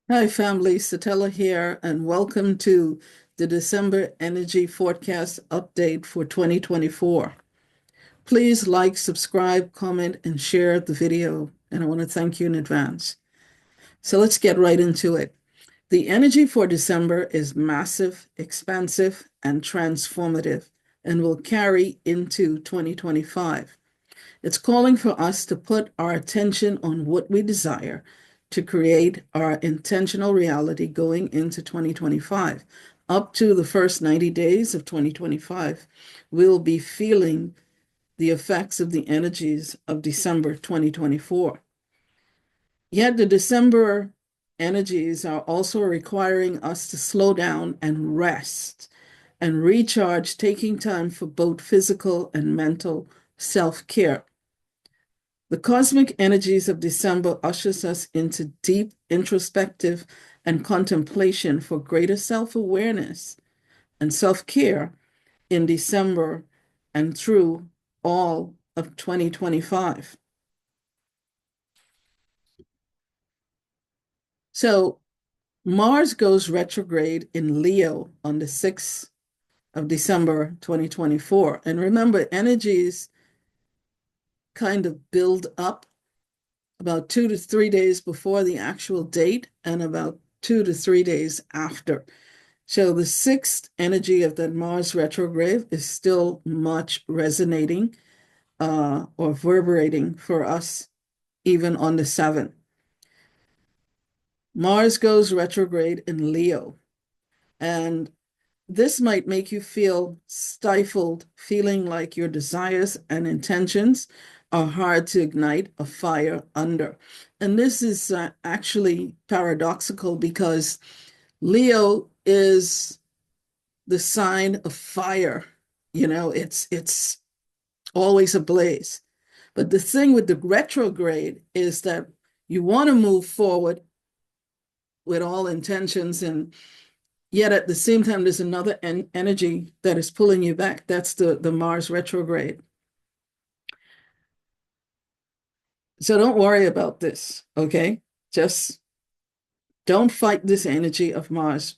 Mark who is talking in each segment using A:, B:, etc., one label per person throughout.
A: Hi, family. Satella here, and welcome to the December Energy Forecast Update for 2024. Please like, subscribe, comment, and share the video, and I want to thank you in advance. So let's get right into it. The energy for December is massive, expansive, and transformative, and will carry into 2025. It's calling for us to put our attention on what we desire to create our intentional reality going into 2025. Up to the first 90 days of 2025, we'll be feeling the effects of the energies of December 2024. Yet the December energies are also requiring us to slow down and rest and recharge, taking time for both physical and mental self-care. The cosmic energies of December ushers us into deep introspective and contemplation for greater self-awareness and self-care in December and through all of 2025. So Mars goes retrograde in Leo on the 6th of December 2024. And remember, energies kind of build up about 2 to 3 days before the actual date and about 2 to 3 days after. So the sixth energy of that Mars retrograde is still much resonating or reverberating for us, even on the 7th. Mars goes retrograde in Leo, and this might make you feel stifled, feeling like your desires and intentions are hard to ignite a fire under. And this is actually paradoxical because Leo is the sign of fire. It's always ablaze. But the thing with the retrograde is that you want to move forward with all intentions, and yet at the same time, there's another energy that is pulling you back. That's the Mars retrograde. So don't worry about this, okay? Just don't fight this energy of Mars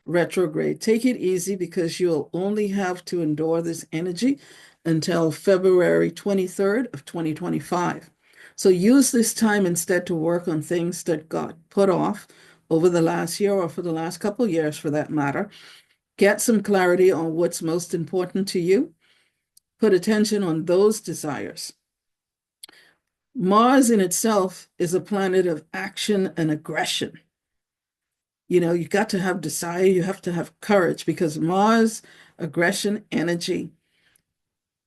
A: retrograde. Take it easy because you'll only have to endure this energy until February 23rd of 2025. So use this time instead to work on things that got put off over the last year or for the last couple of years for that matter. Get some clarity on what's most important to you. Put attention on those desires. Mars in itself is a planet of action and aggression. You got to have desire, you have to have courage because Mars, aggression, energy.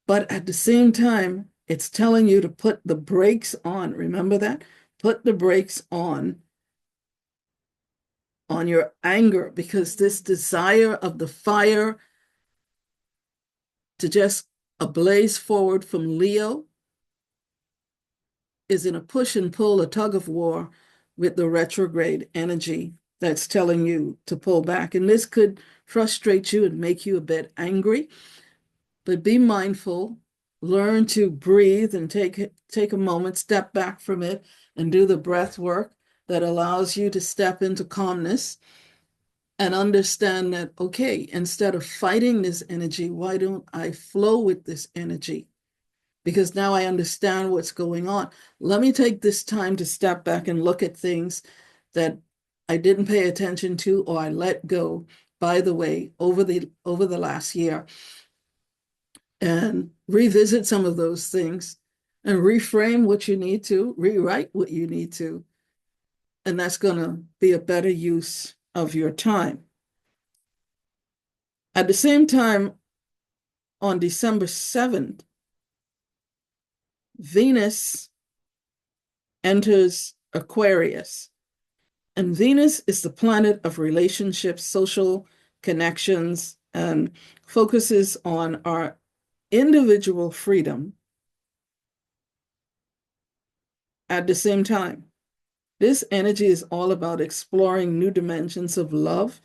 A: But at the same time, it's telling you to put the brakes on. Remember that? Put the brakes on your anger because this desire of the fire to just ablaze forward from Leo is in a push and pull, a tug of war with the retrograde energy that's telling you to pull back. And this could frustrate you and make you a bit angry, but be mindful, learn to breathe and take a moment, step back from it and do the breath work that allows you to step into calmness and understand that, okay, instead of fighting this energy, why don't I flow with this energy? Because now I understand what's going on. Let me take this time to step back and look at things that I didn't pay attention to or I let go, by the way, over the last year, and revisit some of those things and reframe what you need to, rewrite what you need to. And that's going to be a better use of your time. At the same time, on December 7th, Venus enters Aquarius. And Venus is the planet of relationships, social connections, and focuses on our individual freedom at the same time. This energy is all about exploring new dimensions of love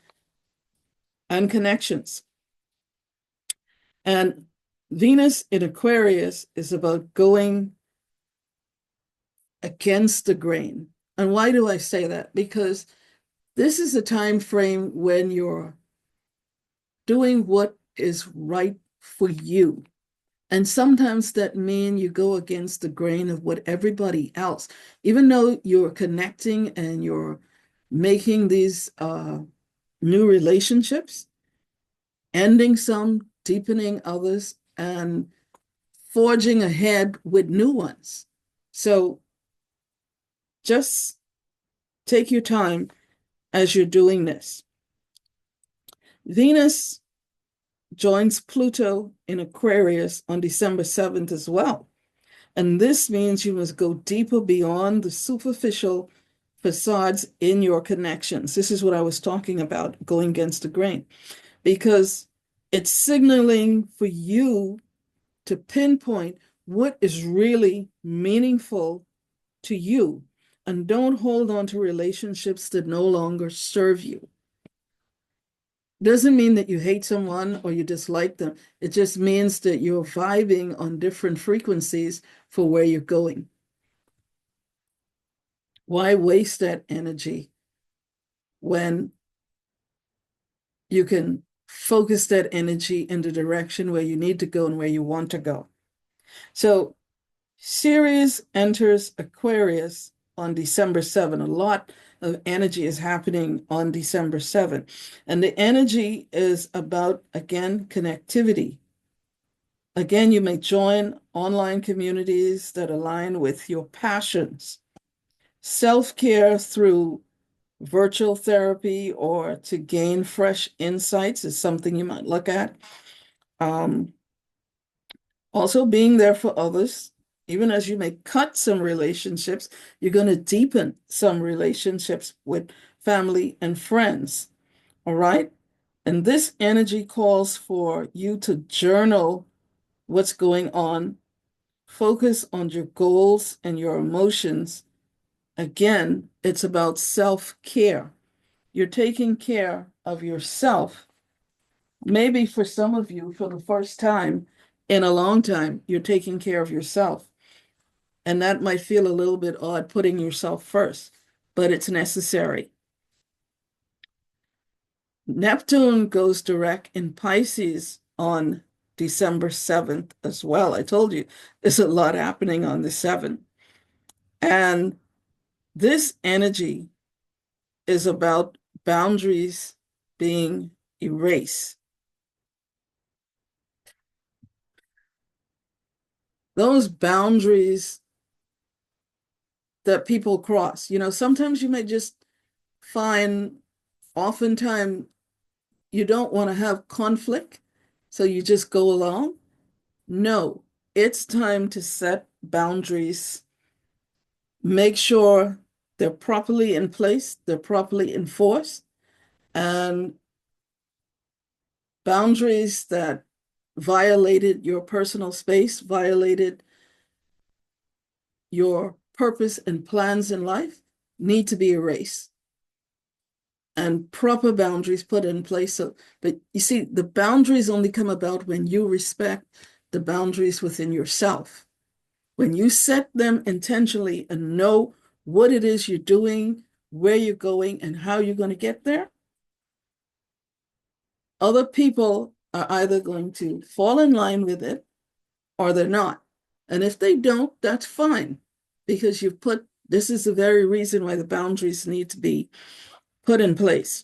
A: and connections. And Venus in Aquarius is about going against the grain. And why do I say that? Because This is a time frame when you're doing what is right for you. And sometimes that means you go against the grain of what everybody else, even though you're connecting and you're making these new relationships, ending some, deepening others, and forging ahead with new ones. So just take your time as you're doing this. Venus joins Pluto in Aquarius on December 7th as well. And this means you must go deeper beyond the superficial facades in your connections. This is what I was talking about, going against the grain, because it's signaling for you to pinpoint what is really meaningful to you, and don't hold on to relationships that no longer serve you. Doesn't mean that you hate someone or you dislike them. It just means that you're vibing on different frequencies for where you're going. Why waste that energy when you can focus that energy in the direction where you need to go and where you want to go? So Ceres enters Aquarius on December 7. A lot of energy is happening on December 7. And the energy is about, again, connectivity. Again, you may join online communities that align with your passions. Self-care through virtual therapy or to gain fresh insights is something you might look at. Also, being there for others, even as you may cut some relationships, you're going to deepen some relationships with family and friends. All right. And this energy calls for you to journal what's going on, focus on your goals and your emotions. Again, it's about self-care. You're taking care of yourself. Maybe for some of you, for the first time in a long time, you're taking care of yourself. And that might feel a little bit odd, putting yourself first, but it's necessary. Neptune goes direct in Pisces on December 7th as well. I told you there's a lot happening on the 7th. And this energy is about boundaries being erased. Those boundaries that people cross, sometimes you may just find, oftentimes, you don't want to have conflict, so you just go along. No, it's time to set boundaries. Make sure they're properly in place, they're properly enforced, and boundaries that violated your personal space, violated your purpose and plans in life need to be erased and proper boundaries put in place. So, but you see, the boundaries only come about when you respect the boundaries within yourself. When you set them intentionally and know what it is you're doing, where you're going, and how you're going to get there, other people are either going to fall in line with it or they're not. And if they don't, that's fine, because this is the very reason why the boundaries need to be put in place.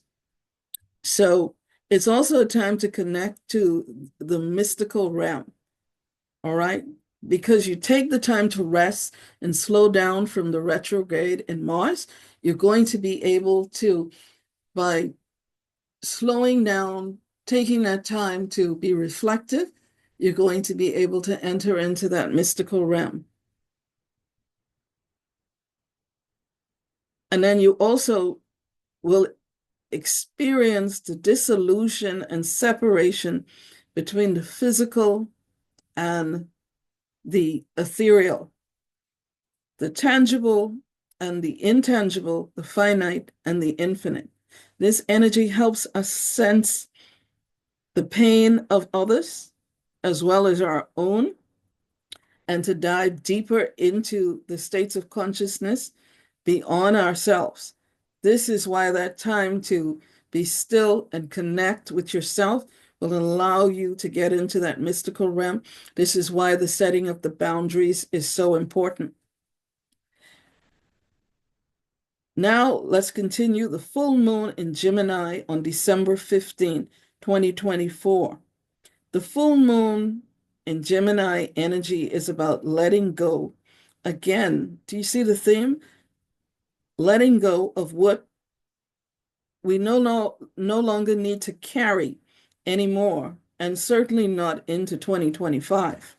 A: So it's also a time to connect to the mystical realm, all right? Because you take the time to rest and slow down from the retrograde in Mars, you're going to be able to, by slowing down, taking that time to be reflective, you're going to be able to enter into that mystical realm. And then you also will experience the dissolution and separation between the physical and the ethereal, the tangible and the intangible, the finite and the infinite. This energy helps us sense the pain of others as well as our own, and to dive deeper into the states of consciousness beyond ourselves. This is why that time to be still and connect with yourself will allow you to get into that mystical realm. This is why the setting of the boundaries is so important. Now let's continue the full moon in Gemini on December 15, 2024. The full moon in Gemini energy is about letting go. Again, do you see the theme? Letting go of what we no longer need to carry anymore, and certainly not into 2025.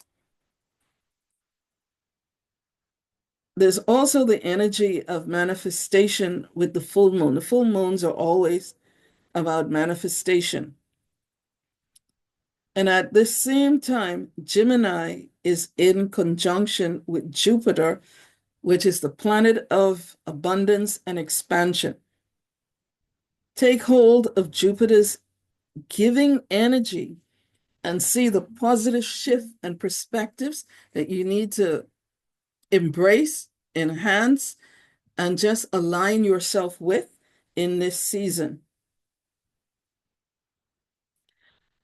A: There's also the energy of manifestation with the full moon. The full moons are always about manifestation. And at the same time, Gemini is in conjunction with Jupiter, which is the planet of abundance and expansion. Take hold of Jupiter's giving energy and see the positive shift and perspectives that you need to embrace, enhance, and just align yourself with in this season.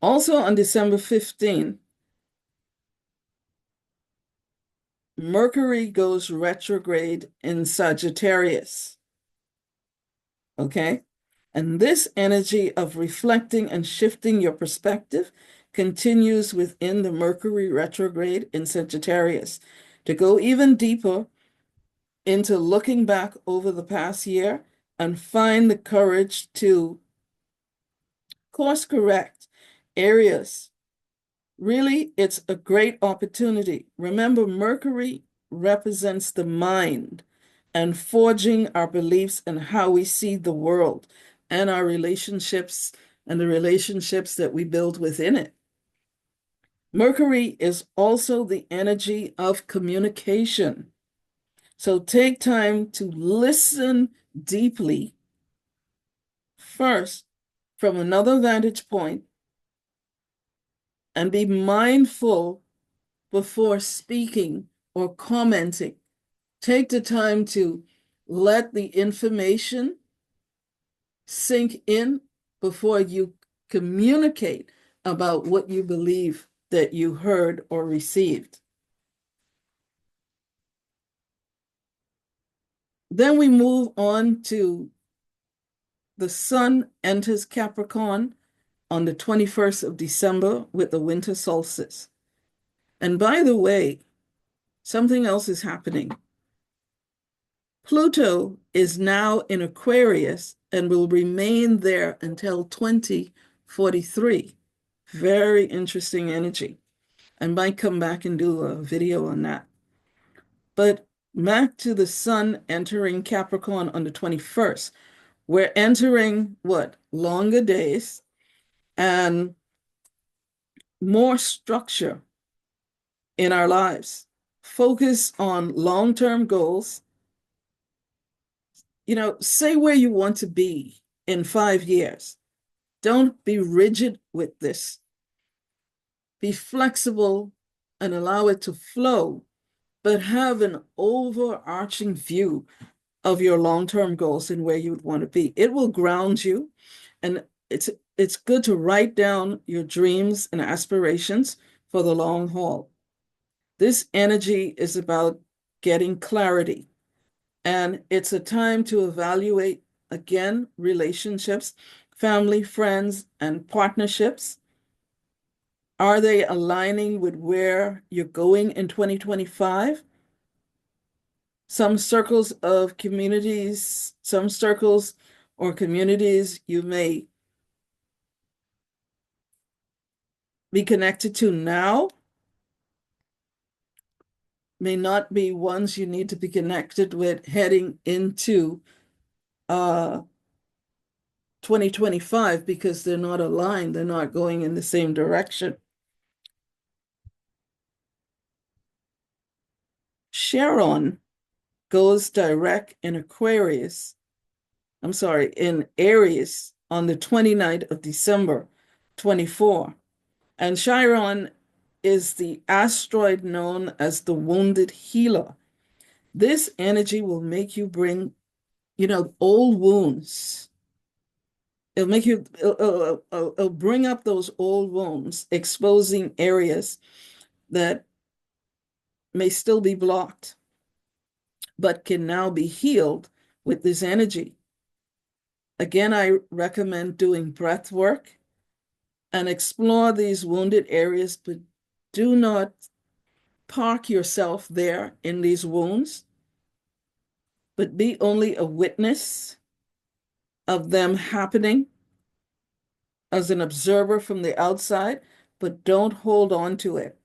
A: Also on December 15, Mercury goes retrograde in Sagittarius. Okay? And this energy of reflecting and shifting your perspective continues within the Mercury retrograde in Sagittarius. To go even deeper into looking back over the past year and find the courage to course correct areas. Really, it's a great opportunity. Remember, Mercury represents the mind and forging our beliefs and how we see the world and our relationships and the relationships that we build within it. Mercury is also the energy of communication. So take time to listen deeply first from another vantage point and be mindful before speaking or commenting. Take the time to let the information sink in before you communicate about what you believe that you heard or received. Then we move on to the sun enters Capricorn on the 21st of December with the winter solstice. And by the way, something else is happening. Pluto is now in Aquarius and will remain there until 2043. Very interesting energy. I might come back and do a video on that. But back to the sun entering Capricorn on the 21st. We're entering what? Longer days and more structure in our lives. Focus on long-term goals. Say where you want to be in 5 years. Don't be rigid with this. Be flexible and allow it to flow, but have an overarching view of your long-term goals and where you would want to be. It will ground you, and it's good to write down your dreams and aspirations for the long haul. This energy is about getting clarity, and it's a time to evaluate, again, relationships, family, friends, and partnerships. Are they aligning with where you're going in 2025? Some circles or communities you may be connected to now may not be ones you need to be connected with heading into 2025 because they're not aligned. They're not going in the same direction. Chiron goes direct in Aries on the 29th of December, 24. And Chiron is the asteroid known as the wounded healer. This energy will make you bring old wounds. It'll bring up those old wounds, exposing areas that may still be blocked, but can now be healed with this energy. Again, I recommend doing breath work and explore these wounded areas, but do not park yourself there in these wounds, but be only a witness of them happening as an observer from the outside, but don't hold on to it.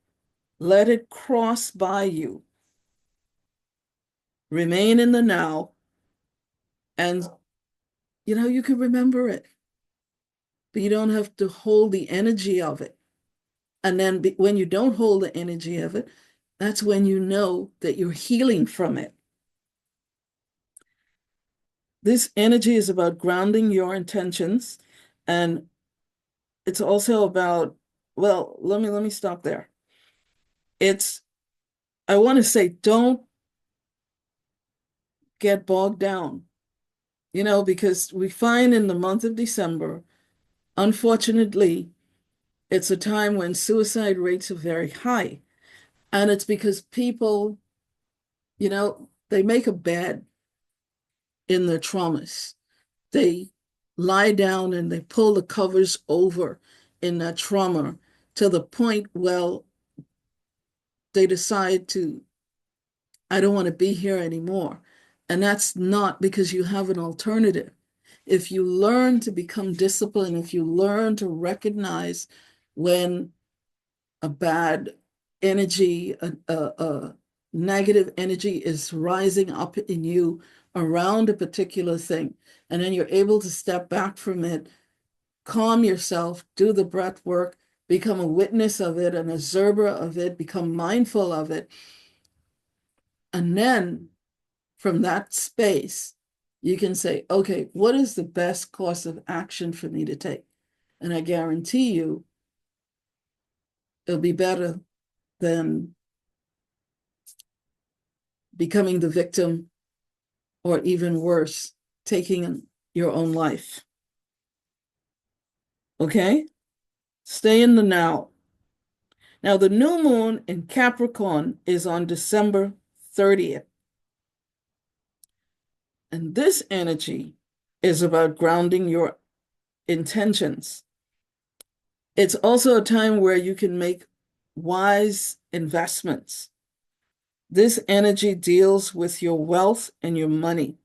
A: Let it cross by you. Remain in the now, and you can remember it, but you don't have to hold the energy of it. And then when you don't hold the energy of it, that's when you know that you're healing from it. This energy is about grounding your intentions, and it's also about, well, let me stop there. I want to say, don't get bogged down, because we find in the month of December, unfortunately, it's a time when suicide rates are very high. And it's because people, they make a bed in their traumas. They lie down and they pull the covers over in that trauma to the point, well, they decide to, I don't want to be here anymore. And that's not because you have an alternative. If you learn to become disciplined, if you learn to recognize when a bad energy, a negative energy is rising up in you around a particular thing, and then you're able to step back from it, calm yourself, do the breath work, become a witness of it, an observer of it, become mindful of it. And then from that space, you can say, okay, what is the best course of action for me to take? And I guarantee you, it'll be better than becoming the victim, or even worse, taking your own life. Okay? Stay in the now. Now, the new moon in Capricorn is on December 30th. And this energy is about grounding your intentions. It's also a time where you can make wise investments. This energy deals with your wealth and your money.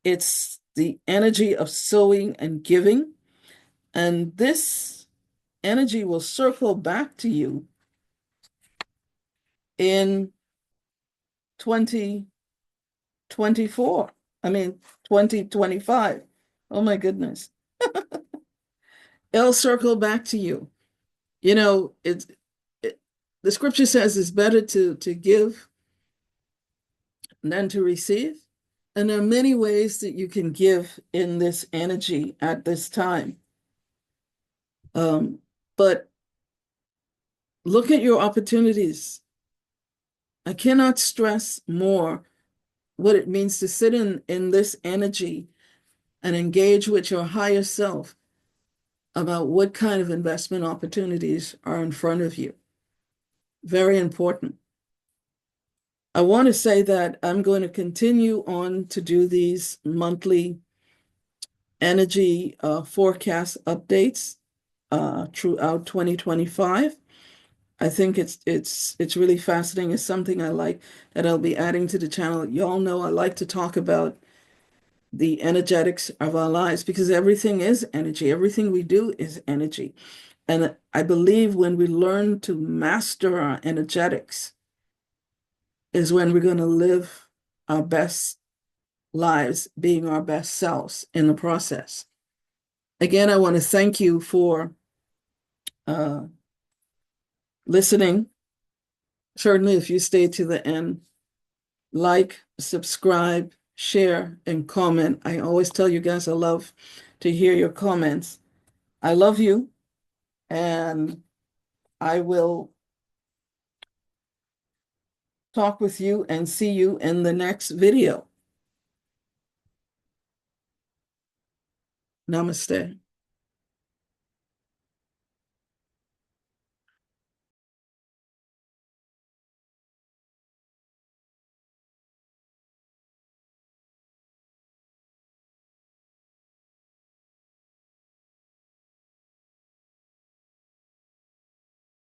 A: It's the energy of sowing and giving. And this energy will circle back to you in 2024. I mean, 2025. Oh my goodness. It'll circle back to you. It, the scripture says it's better to give than to receive. And there are many ways that you can give in this energy at this time. But look at your opportunities. I cannot stress more what it means to sit in this energy and engage with your higher self about what kind of investment opportunities are in front of you. Very important. I want to say that I'm going to continue on to do these monthly energy forecast updates throughout 2025. I think it's really fascinating. It's something I like that I'll be adding to the channel. Y'all know I like to talk about the energetics of our lives, because everything is energy. Everything we do is energy. And I believe when we learn to master our energetics is when we're going to live our best lives, being our best selves in the process. Again, I want to thank you for listening. Certainly, if you stay to the end, like, subscribe, share, and comment. I always tell you guys I love to hear your comments. I love you, and I will talk with you and see you in the next video. Namaste.